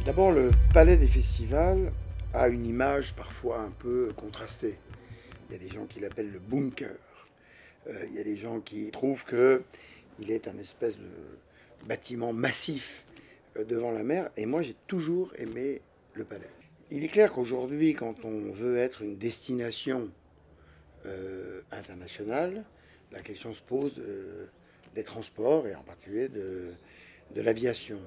D'abord, le Palais des Festivals a une image parfois un peu contrastée. Il y a des gens qui l'appellent le bunker. Il y a des gens qui trouvent qu'il est un espèce de bâtiment massif devant la mer. Et moi, j'ai toujours aimé le palais. Il est clair qu'aujourd'hui, quand on veut être une destination internationale, la question se pose des transports et en particulier de l'aviation.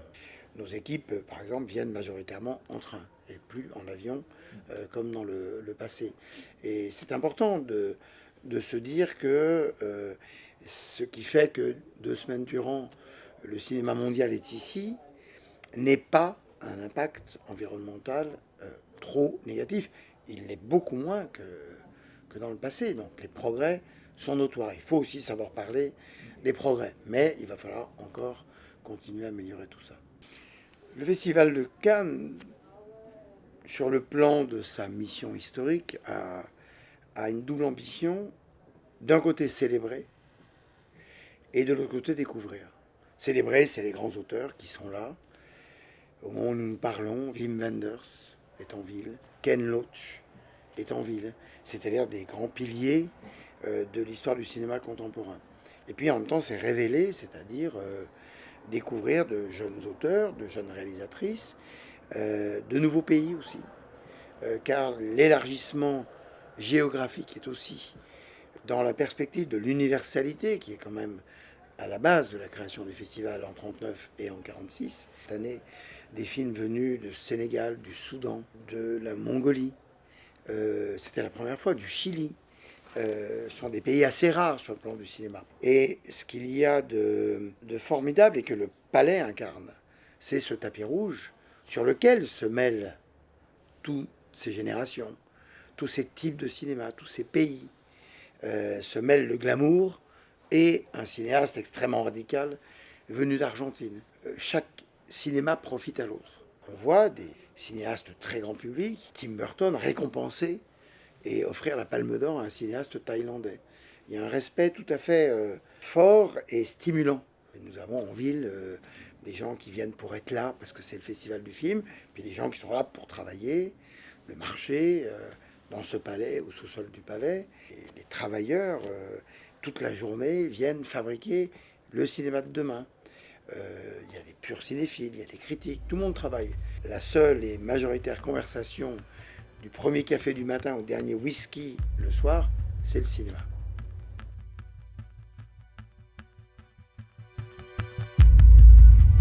Nos équipes, par exemple, viennent majoritairement en train et plus en avion comme dans le passé. Et c'est important de se dire que ce qui fait que 2 semaines durant, le cinéma mondial est ici, n'est pas un impact environnemental trop négatif. Il l'est beaucoup moins que dans le passé. Donc les progrès sont notoires. Il faut aussi savoir parler des progrès. Mais il va falloir encore continuer à améliorer tout ça. Le Festival de Cannes, sur le plan de sa mission historique, a une double ambition. D'un côté, célébrer, et de l'autre côté, découvrir. Célébrer, c'est les grands auteurs qui sont là. Au moment où nous parlons, Wim Wenders est en ville, Ken Loach est en ville, c'est-à-dire des grands piliers de l'histoire du cinéma contemporain. Et puis en même temps, c'est révéler, c'est-à-dire découvrir de jeunes auteurs, de jeunes réalisatrices, de nouveaux pays aussi, car l'élargissement géographique est aussi dans la perspective de l'universalité qui est quand même à la base de la création du festival en 1939 et en 1946. Cette année, des films venus du Sénégal, du Soudan, de la Mongolie, c'était la première fois, du Chili. Ce sont des pays assez rares sur le plan du cinéma. Et ce qu'il y a de formidable et que le Palais incarne, c'est ce tapis rouge sur lequel se mêlent toutes ces générations, tous ces types de cinéma, tous ces pays. Se mêlent le glamour et un cinéaste extrêmement radical venu d'Argentine. Chaque cinéma profite à l'autre. On voit des cinéastes très grand public, Tim Burton récompensé et offrir la Palme d'Or à un cinéaste thaïlandais. Il y a un respect tout à fait fort et stimulant. Nous avons en ville des gens qui viennent pour être là parce que c'est le festival du film, puis des gens qui sont là pour travailler, le marché, dans ce palais, au sous-sol du palais. Et les travailleurs, toute la journée, viennent fabriquer le cinéma de demain. Il y a des purs cinéphiles, il y a des critiques, tout le monde travaille. La seule et majoritaire conversation du premier café du matin au dernier whisky le soir, c'est le cinéma.